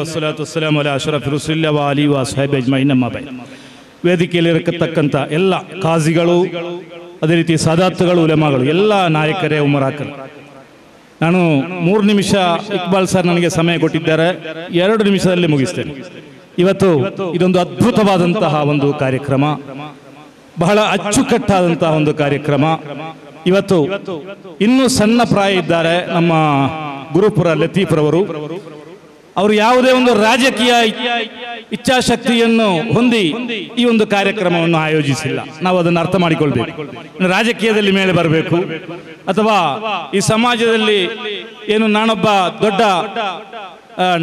ವಸ್ಸಲಾತು ವಸ್ಸಲಾಮು ಅಲಾ ಅಶ್ರಫಿ ರಸೂಲಿಲ್ಲಾಹಿ ವ ಆಲಿಹಿ ವ ಅಸ್ಹಾಬಿ ಅಜ್ಮഈನ್ ಅಮ್ಮಾ ಬಅದ್. ವೇದಿಕೆಯಲ್ಲಿರತಕ್ಕಂಥ ಎಲ್ಲ ಕಾಜಿಗಳು, ಅದೇ ರೀತಿ ಸಾದಾತ್ಗಳು, ಉಲಮಾಗಳು, ಎಲ್ಲ ನಾಯಕರೇ, ಉಮರಾಕರು, ನಾನು 3 ನಿಮಿಷ ಇಕ್ಬಾಲ್ ಸರ್ ನನಗೆ ಸಮಯ ಕೊಟ್ಟಿದ್ದಾರೆ, 2 ನಿಮಿಷದಲ್ಲಿ ಮುಗಿಸ್ತೇನೆ. ಇವತ್ತು ಇದೊಂದು ಅದ್ಭುತವಾದಂತಹ ಒಂದು ಕಾರ್ಯಕ್ರಮ, ಬಹಳ ಅಚ್ಚುಕಟ್ಟಾದಂತಹ ಒಂದು ಕಾರ್ಯಕ್ರಮ. ಇವತ್ತು ಇನ್ನೂ ಸಣ್ಣ ಪ್ರಾಯ ಇದ್ದಾರೆ ನಮ್ಮ ಗುರುಪುರ ಲತೀಫ್ರವರು. ಅವರು ಯಾವುದೇ ಒಂದು ರಾಜಕೀಯ ಇಚ್ಛಾಶಕ್ತಿಯನ್ನು ಹೊಂದಿ ಈ ಒಂದು ಕಾರ್ಯಕ್ರಮವನ್ನು ಆಯೋಜಿಸಿಲ್ಲ. ನಾವು ಅದನ್ನು ಅರ್ಥ ಮಾಡಿಕೊಳ್ಬೇಕು. ರಾಜಕೀಯದಲ್ಲಿ ಮೇಲೆ ಬರಬೇಕು ಅಥವಾ ಈ ಸಮಾಜದಲ್ಲಿ ಏನು ನಾನೊಬ್ಬ ದೊಡ್ಡ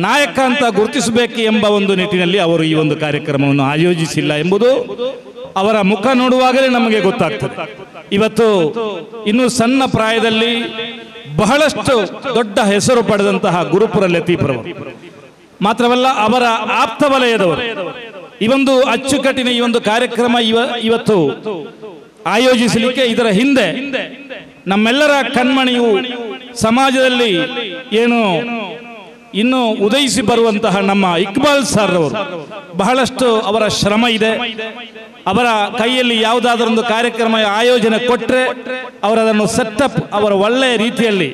ನಾಯಕ ಅಂತ ಗುರುತಿಸಬೇಕು ಎಂಬ ಒಂದು ನಿಟ್ಟಿನಲ್ಲಿ ಅವರು ಈ ಒಂದು ಕಾರ್ಯಕ್ರಮವನ್ನು ಆಯೋಜಿಸಿಲ್ಲ ಎಂಬುದು ಅವರ ಮುಖ ನೋಡುವಾಗಲೇ ನಮಗೆ ಗೊತ್ತಾಗ್ತದೆ. ಇವತ್ತು ಇನ್ನು ಸಣ್ಣ ಪ್ರಾಯದಲ್ಲಿ ಬಹಳಷ್ಟು ದೊಡ್ಡ ಹೆಸರು ಪಡೆದಂತಹ ಗುರುಪುರ ಲತೀಫ್ರವರು ಮಾತ್ರವಲ್ಲ, ಅವರ ಆಪ್ತ ವಲಯದವರು ಈ ಒಂದು ಅಚ್ಚುಕಟ್ಟಿನ ಈ ಒಂದು ಕಾರ್ಯಕ್ರಮ ಇವತ್ತು ಆಯೋಜಿಸಲಿಕ್ಕೆ ಇದರ ಹಿಂದೆ ನಮ್ಮೆಲ್ಲರ ಕಣ್ಮಣಿಯು ಸಮಾಜದಲ್ಲಿ ಏನು ಇನ್ನು ಉದಯಿಸಿ ಬರುವಂತಹ ನಮ್ಮ ಇಕ್ಬಾಲ್ ಸರ್ ಅವರು ಬಹಳಷ್ಟು ಅವರ ಶ್ರಮ ಇದೆ. ಅವರ ಕೈಯಲ್ಲಿ ಯಾವುದಾದ್ರೊಂದು ಕಾರ್ಯಕ್ರಮ ಆಯೋಜನೆ ಕೊಟ್ಟರೆ ಅವರದನ್ನು ಸೆಟಪ್ ಅವರ ಒಳ್ಳೆಯ ರೀತಿಯಲ್ಲಿ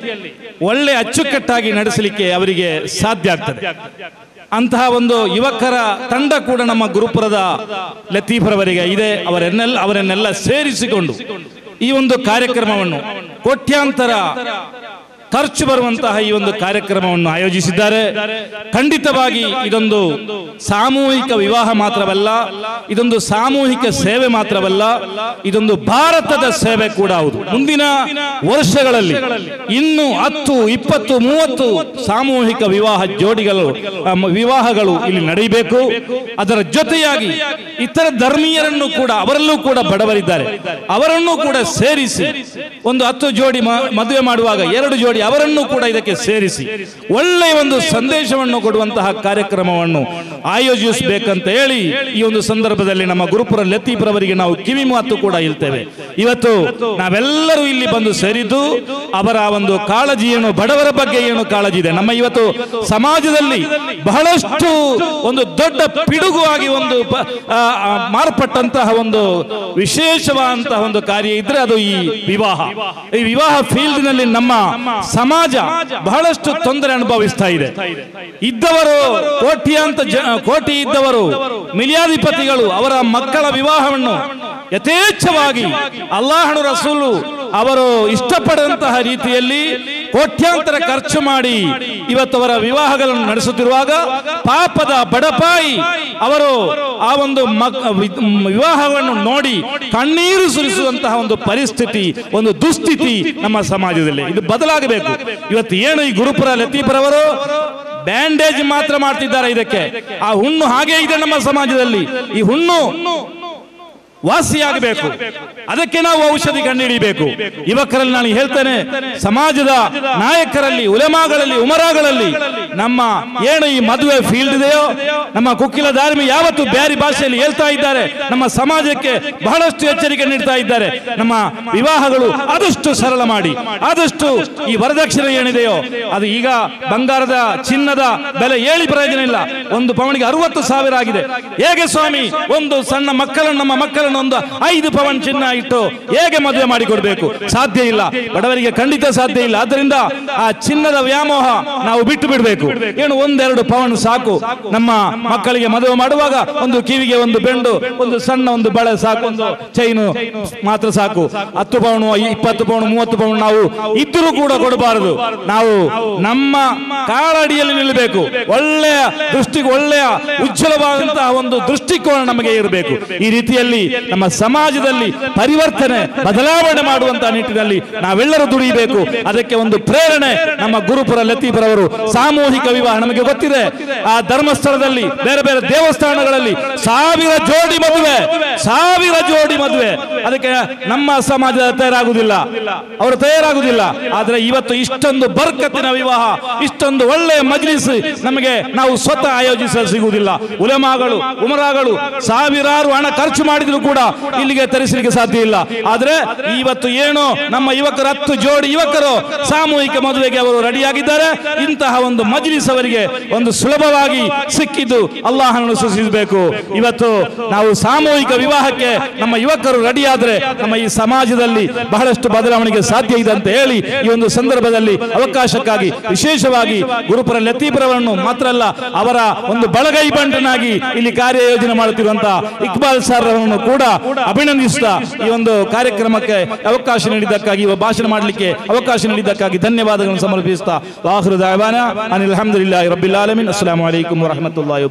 ಒಳ್ಳೆ ಅಚ್ಚುಕಟ್ಟಾಗಿ ನಡೆಸಲಿಕ್ಕೆ ಅವರಿಗೆ ಸಾಧ್ಯ ಆಗ್ತದೆ. ಅಂತಹ ಒಂದು ಯುವಕರ ತಂಡ ಕೂಡ ನಮ್ಮ ಗುರುಪುರದ ಲತೀಫ್ರವರಿಗೆ ಇದೆ. ಅವರನ್ನೆಲ್ಲ ಸೇರಿಸಿಕೊಂಡು ಈ ಒಂದು ಕಾರ್ಯಕ್ರಮವನ್ನು ಕೋಟ್ಯಾಂತರ ಖರ್ಚು ಬರುವಂತಹ ಈ ಒಂದು ಕಾರ್ಯಕ್ರಮವನ್ನು ಆಯೋಜಿಸಿದ್ದಾರೆ. ಖಂಡಿತವಾಗಿ ಇದೊಂದು ಸಾಮೂಹಿಕ ವಿವಾಹ ಮಾತ್ರವಲ್ಲ, ಇದೊಂದು ಸಾಮೂಹಿಕ ಸೇವೆ ಮಾತ್ರವಲ್ಲ, ಇದೊಂದು ಭಾರತದ ಸೇವೆ ಕೂಡ ಹೌದು. ಮುಂದಿನ ವರ್ಷಗಳಲ್ಲಿ ಇನ್ನು 10, 20, 30 ಸಾಮೂಹಿಕ ವಿವಾಹಗಳು ಇಲ್ಲಿ ನಡೆಯಬೇಕು. ಅದರ ಜೊತೆಯಾಗಿ ಇತರ ಧರ್ಮೀಯರನ್ನು ಕೂಡ, ಅವರಲ್ಲೂ ಕೂಡ ಬಡವರಿದ್ದಾರೆ, ಅವರನ್ನು ಕೂಡ ಸೇರಿಸಿ ಒಂದು 10 ಜೋಡಿ ಮದುವೆ ಮಾಡುವಾಗ 2 ಜೋಡಿ ಅವರನ್ನು ಕೂಡ ಇದಕ್ಕೆ ಸೇರಿಸಿ ಒಳ್ಳೆಯ ಒಂದು ಸಂದೇಶವನ್ನು ಕೊಡುವಂತಹ ಕಾರ್ಯಕ್ರಮವನ್ನು ಆಯೋಜಿಸಬೇಕಂತ ಹೇಳಿ ಈ ಒಂದು ಸಂದರ್ಭದಲ್ಲಿ ನಮ್ಮ ಗುರುಪುರ ಲತೀಫ್ರವರಿಗೆ ನಾವು ಕಿವಿ ಮಾತು ಕೂಡ ಹೇಳ್ತೇವೆ. ಇವತ್ತು ನಾವೆಲ್ಲರೂ ಇಲ್ಲಿ ಬಂದು ಸೇರಿದ್ದು ಅವರ ಒಂದು ಕಾಳಜಿ ಏನು, ಬಡವರ ಬಗ್ಗೆ ಏನು ಕಾಳಜಿ ಇದೆ. ನಮ್ಮ ಇವತ್ತು ಸಮಾಜದಲ್ಲಿ ಬಹಳಷ್ಟು ಒಂದು ದೊಡ್ಡ ಪಿಡುಗುವಾಗಿ ಒಂದು ಮಾರ್ಪಟ್ಟಂತಹ ಒಂದು ವಿಶೇಷವಾದಂತಹ ಒಂದು ಕಾರ್ಯ ಇದ್ರೆ ಅದು ಈ ವಿವಾಹ ಫೀಲ್ಡ್ ನಲ್ಲಿ ನಮ್ಮ ಸಮಾಜ ಬಹಳಷ್ಟು ತೊಂದರೆ ಅನುಭವಿಸ್ತಾ ಇದೆ. ಇದ್ದವರು ಕೋಟಿ ಇದ್ದವರು, ಮಿಲಿಯಾಧಿಪತಿಗಳು ಅವರ ಮಕ್ಕಳ ವಿವಾಹವನ್ನು ಯಥೇಚ್ಛವಾಗಿ ಅಲ್ಲಾಹನ ರಸೂಲು ಅವರು ಇಷ್ಟಪಡುವಂತಹ ರೀತಿಯಲ್ಲಿ ಕೋಟ್ಯಾಂತರ ಖರ್ಚು ಮಾಡಿ ಇವತ್ತು ಅವರ ವಿವಾಹಗಳನ್ನು ನಡೆಸುತ್ತಿರುವಾಗ ಪಾಪದ ಬಡಪಾಯಿ ಅವರು ಆ ಒಂದು ವಿವಾಹವನ್ನು ನೋಡಿ ಕಣ್ಣೀರು ಸುರಿಸುವಂತಹ ಒಂದು ಪರಿಸ್ಥಿತಿ, ಒಂದು ದುಸ್ಥಿತಿ ನಮ್ಮ ಸಮಾಜದಲ್ಲಿ. ಇದು ಬದಲಾಗಬೇಕು. ಇವತ್ತು ಏನು ಈ ಗುರುಪುರ ಲತೀಫ್ರವರು ಬ್ಯಾಂಡೇಜ್ ಮಾತ್ರ ಮಾಡ್ತಿದ್ದಾರೆ, ಇದಕ್ಕೆ ಆ ಹುಣ್ಣು ಹಾಗೆ ಇದೆ ನಮ್ಮ ಸಮಾಜದಲ್ಲಿ. ಈ ಹುಣ್ಣು ವಾಸಿಯಾಗಬೇಕು, ಅದಕ್ಕೆ ನಾವು ಔಷಧಿ ಕಂಡುಹಿಡಿಯಬೇಕು. ಯುವಕರಲ್ಲಿ ನಾನು ಹೇಳ್ತೇನೆ, ಸಮಾಜದ ನಾಯಕರಲ್ಲಿ, ಉಲಮಾಗಳಲ್ಲಿ, ಉಮರಾಗಳಲ್ಲಿ ನಮ್ಮ ಏನು ಈ ಮದುವೆ ಫೀಲ್ಡ್ ಇದೆಯೋ, ನಮ್ಮ ಕುಕ್ಕಿಲ ಧಾರ್ಮಿ ಯಾವತ್ತು ಬ್ಯಾರಿ ಭಾಷೆಯಲ್ಲಿ ಹೇಳ್ತಾ ಇದ್ದಾರೆ, ನಮ್ಮ ಸಮಾಜಕ್ಕೆ ಬಹಳಷ್ಟು ಎಚ್ಚರಿಕೆ ನೀಡ್ತಾ ಇದ್ದಾರೆ. ನಮ್ಮ ವಿವಾಹಗಳು ಆದಷ್ಟು ಸರಳ ಮಾಡಿ, ಆದಷ್ಟು ಈ ವರದಕ್ಷಿಣೆ ಏನಿದೆಯೋ ಅದು ಈಗ ಬಂಗಾರದ ಚಿನ್ನದ ಬೆಲೆ ಏಳಿ ಪ್ರಯೋಜನ ಇಲ್ಲ. 1 ಪವನಿಗೆ 60,000 ಆಗಿದೆ. ಹೇಗೆ ಸ್ವಾಮಿ ಒಂದು ಸಣ್ಣ ಮಕ್ಕಳನ್ನು, ನಮ್ಮ ಮಕ್ಕಳನ್ನು ಒಂದು 5 ಪವನ್ ಚಿನ್ನ ಇಟ್ಟು ಹೇಗೆ ಮದುವೆ ಮಾಡಿಕೊಡ್ಬೇಕು? ಸಾಧ್ಯ ಇಲ್ಲ, ಬಡವರಿಗೆ ಖಂಡಿತ ಸಾಧ್ಯ ಇಲ್ಲ. ಆದ್ದರಿಂದ ಆ ಚಿನ್ನದ ವ್ಯಾಮೋಹ ನಾವು ಬಿಟ್ಟು ಬಿಡಬೇಕು. ಏನು 1-2 ಪವನ್ ಸಾಕು. ನಮ್ಮ ಮಕ್ಕಳಿಗೆ ಮದುವೆ ಮಾಡುವಾಗ ಒಂದು ಕಿವಿಗೆ ಒಂದು ಬೆಂಡು, ಒಂದು ಸಣ್ಣ ಒಂದು ಬಳೆ ಸಾಕು, ಒಂದು ಚೈನು ಮಾತ್ರ ಸಾಕು. 10 ಪವನ್, 20 ಪವನ್, 30 ಪವನ್ ನಾವು ಇದ್ದರೂ ಕೂಡ ಕೊಡಬಾರದು. ನಾವು ನಮ್ಮ ಕಾಲಡಿಯಲ್ಲಿ ನಿಲ್ಲಬೇಕು. ಒಳ್ಳೆಯ ದೃಷ್ಟಿಗೆ, ಒಳ್ಳೆಯ ಉಜ್ವಲವಾದಂತಹ ಒಂದು ದೃಷ್ಟಿಕೋನ ನಮಗೆ ಇರಬೇಕು. ಈ ರೀತಿಯಲ್ಲಿ ನಮ್ಮ ಸಮಾಜದಲ್ಲಿ ಪರಿವರ್ತನೆ, ಬದಲಾವಣೆ ಮಾಡುವಂತಹ ನಿಟ್ಟಿನಲ್ಲಿ ನಾವೆಲ್ಲರೂ ದುಡಿಯಬೇಕು. ಅದಕ್ಕೆ ಒಂದು ಪ್ರೇರಣೆ ನಮ್ಮ ಗುರುಪುರ ಲತೀಫ್ರವರು. ಸಾಮೂಹಿಕ ವಿವಾಹ ನಮಗೆ ಗೊತ್ತಿದೆ, ಆ ಧರ್ಮಸ್ಥಳದಲ್ಲಿ, ಬೇರೆ ಬೇರೆ ದೇವಸ್ಥಾನಗಳಲ್ಲಿ 1000 ಜೋಡಿ ಮದುವೆ. ಅದಕ್ಕೆ ನಮ್ಮ ಸಮಾಜ ತಯಾರಾಗುವುದಿಲ್ಲ, ಅವರು ತಯಾರಾಗುವುದಿಲ್ಲ. ಆದರೆ ಇವತ್ತು ಇಷ್ಟೊಂದು ಬರ್ಕತ್ತಿನ ವಿವಾಹ, ಇಷ್ಟೊಂದು ಒಳ್ಳೆಯ ಮಜ್ಲಿಸ್ ನಮಗೆ ನಾವು ಸ್ವತಃ ಆಯೋಜಿಸಲು ಸಿಗುವುದಿಲ್ಲ. ಉಲಮಾಗಳು, ಉಮರಾಗಳು ಸಾವಿರಾರು ಹಣ ಖರ್ಚು ಮಾಡಿದ್ರು ಕೂಡ ಕೂಡ ಇಲ್ಲಿಗೆ ತರಿಸಲಿಕ್ಕೆ ಸಾಧ್ಯ ಇಲ್ಲ. ಆದ್ರೆ ಇವತ್ತು ಏನು ನಮ್ಮ ಯುವಕರು 10 ಜೋಡಿ ಯುವಕರು ಸಾಮೂಹಿಕ ಮದುವೆಗೆ ಅವರು ರೆಡಿಯಾಗಿದ್ದಾರೆ. ಇಂತಹ ಒಂದು ಮಜ್ಲಿಸ್ ಅವರಿಗೆ ಒಂದು ಸುಲಭವಾಗಿ ಸಿಕ್ಕಿದ್ದು ಅಲ್ಲಾಹನನ್ನು ಸ್ತುತಿಸಬೇಕು. ಇವತ್ತು ನಾವು ಸಾಮೂಹಿಕ ವಿವಾಹಕ್ಕೆ ನಮ್ಮ ಯುವಕರು ರೆಡಿಯಾದ್ರೆ ನಮ್ಮ ಈ ಸಮಾಜದಲ್ಲಿ ಬಹಳಷ್ಟು ಬದಲಾವಣೆಗೆ ಸಾಧ್ಯ ಇದೆ ಅಂತ ಹೇಳಿ ಈ ಒಂದು ಸಂದರ್ಭದಲ್ಲಿ ಅವಕಾಶಕ್ಕಾಗಿ ವಿಶೇಷವಾಗಿ ಗುರುಪುರ ಲತೀಫರವರನ್ನು ಮಾತ್ರ ಅಲ್ಲ, ಅವರ ಒಂದು ಬಳಗೈ ಬಂಟನಾಗಿ ಇಲ್ಲಿ ಕಾರ್ಯಯೋಜನೆ ಮಾಡುತ್ತಿರುವಂತಹ ಇಕ್ಬಾಲ್ ಸರ್ ಅವರನ್ನು ಕೂಡ ಅಭಿನಂದಿಸುತ್ತಾ ಈ ಒಂದು ಕಾರ್ಯಕ್ರಮಕ್ಕೆ ಅವಕಾಶ ನೀಡಿದ್ದಕ್ಕಾಗಿ, ಭಾಷಣ ಮಾಡಲಿಕ್ಕೆ ಅವಕಾಶ ನೀಡಿದ್ದಕ್ಕಾಗಿ ಧನ್ಯವಾದಗಳನ್ನು ಸಮರ್ಪಿಸುತ್ತಾ ಆಖಿರು ದಅವಾನಾ ಅನಿಲ್ ಹಮ್ದುಲಿಲ್ಲಾಹಿ ರಬ್ಬಿಲ್ ಆಲಮೀನ್. ಅಸ್ಸಲಾಮು ಅಲೈಕುಂ ವರಹಮತುಲ್ಲಾಹಿ